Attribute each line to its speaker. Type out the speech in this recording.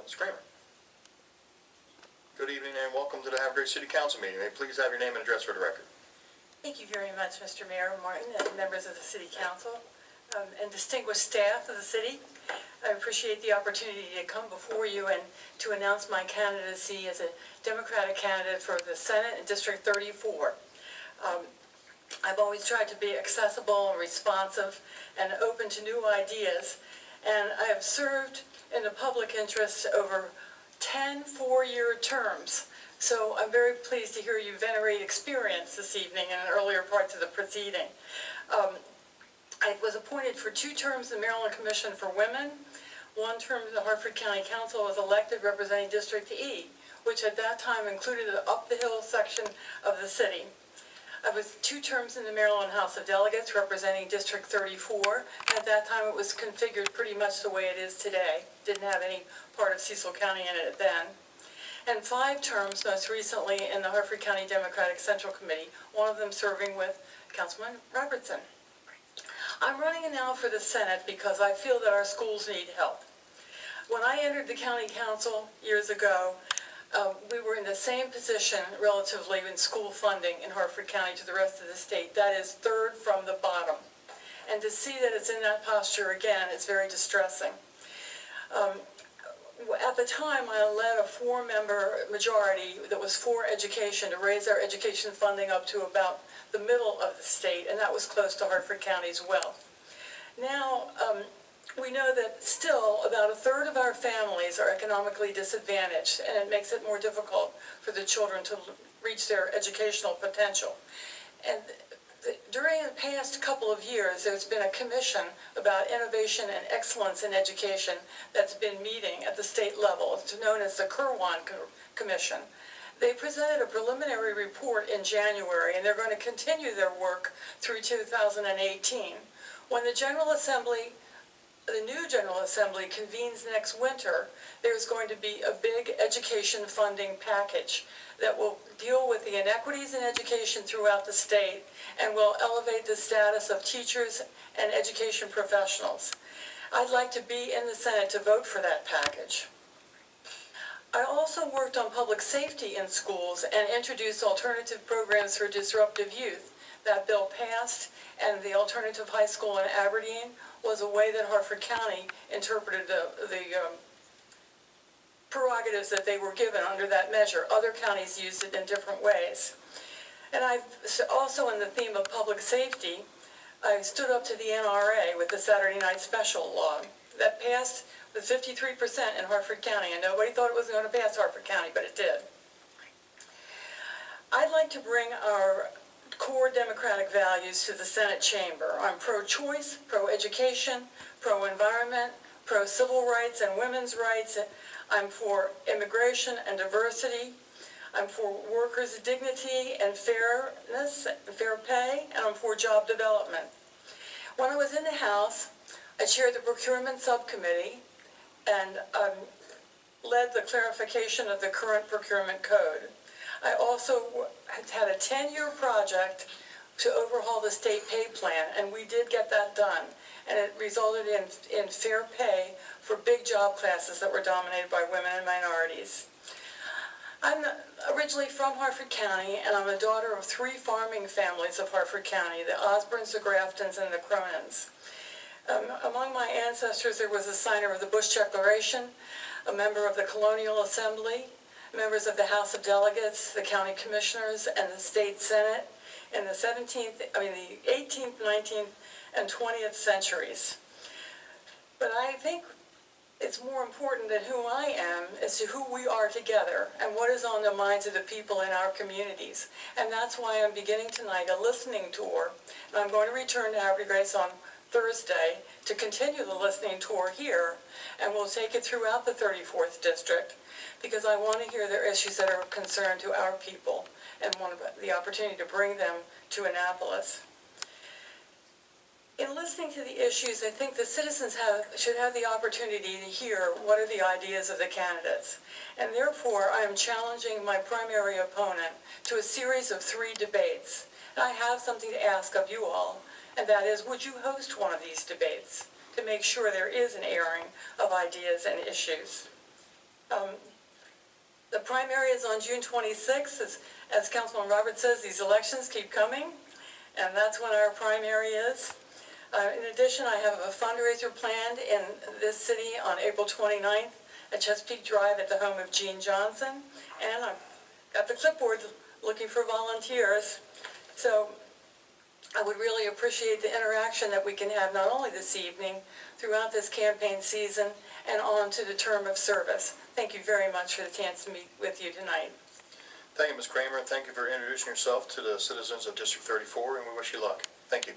Speaker 1: Ms. Kreamer. Good evening and welcome to the Havre City Council meeting. May I please have your name and address for the record?
Speaker 2: Thank you very much, Mr. Mayor Martin, and members of the City Council, and distinguished staff of the city. I appreciate the opportunity to come before you and to announce my candidacy as a Democratic candidate for the Senate in District 34. I've always tried to be accessible and responsive and open to new ideas, and I have served in the public interest over 10 four-year terms. So I'm very pleased to hear you venerate experience this evening and in earlier parts of the proceeding. I was appointed for 2 terms in the Maryland Commission for Women. 1 term in the Harford County Council, was elected representing District E, which at that time included the up-the-hill section of the city. I was 2 terms in the Maryland House of Delegates representing District 34. At that time, it was configured pretty much the way it is today. Didn't have any part of Cecil County in it then. And 5 terms, most recently in the Harford County Democratic Central Committee, one of them serving with Councilman Robertson. I'm running now for the Senate because I feel that our schools need help. When I entered the county council years ago, we were in the same position relatively in school funding in Harford County to the rest of the state. That is 3rd from the bottom. And to see that it's in that posture again, it's very distressing. At the time, I led a 4-member majority that was for education to raise our education funding up to about the middle of the state, and that was close to Harford County's wealth. Now, we know that still about 1/3 of our families are economically disadvantaged, and it makes it more difficult for the children to reach their educational potential. And during the past couple of years, there's been a commission about innovation and excellence in education that's been meeting at the state level. It's known as the Kirwan Commission. They presented a preliminary report in January, and they're going to continue their work through 2018. When the new General Assembly convenes next winter, there's going to be a big education funding package that will deal with the inequities in education throughout the state and will elevate the status of teachers and education professionals. I'd like to be in the Senate to vote for that package. I also worked on public safety in schools and introduced alternative programs for disruptive youth. That bill passed, and the alternative high school in Aberdeen was a way that Harford County interpreted the prerogatives that they were given under that measure. Other counties used it in different ways. And I've also, in the theme of public safety, I stood up to the NRA with the Saturday Night Special law that passed with 53% in Harford County, and nobody thought it was going to pass Harford County, but it did. I'd like to bring our core democratic values to the Senate chamber. I'm pro-choice, pro-education, pro-environment, pro-civil rights and women's rights. I'm for immigration and diversity. I'm for workers' dignity and fairness, fair pay, and I'm for job development. When I was in the House, I chaired the procurement subcommittee and led the clarification of the current procurement code. I also had a 10-year project to overhaul the state pay plan, and we did get that done. And it resulted in fair pay for big job classes that were dominated by women and minorities. I'm originally from Harford County, and I'm a daughter of 3 farming families of Harford County, the Osborns, the Graftons, and the Cronins. Among my ancestors, there was a signer of the Bush Declaration, a member of the Colonial Assembly, members of the House of Delegates, the county commissioners, and the state senate in the 18th, 19th, and 20th centuries. But I think it's more important than who I am as to who we are together and what is on the minds of the people in our communities. And that's why I'm beginning tonight a listening tour. And I'm going to return to Havre Grace on Thursday to continue the listening tour here, and we'll take it throughout the 34th District, because I want to hear their issues that are of concern to our people and want the opportunity to bring them to Annapolis. In listening to the issues, I think the citizens should have the opportunity to hear what are the ideas of the candidates. And therefore, I am challenging my primary opponent to a series of 3 debates. And I have something to ask of you all, and that is, would you host one of these debates to make sure there is an airing of ideas and issues? The primary is on June 26th. As Councilman Roberts says, these elections keep coming, and that's when our primary is. In addition, I have a fundraiser planned in this city on April 29th at Chesapeake Drive at the home of Gene Johnson, and I've got the clipboard looking for volunteers. So I would really appreciate the interaction that we can have not only this evening, throughout this campaign season, and on to the term of service. Thank you very much for the chance to meet with you tonight.
Speaker 1: Thank you, Ms. Kreamer, and thank you for introducing yourself to the citizens of District 34, and we wish you luck. Thank you.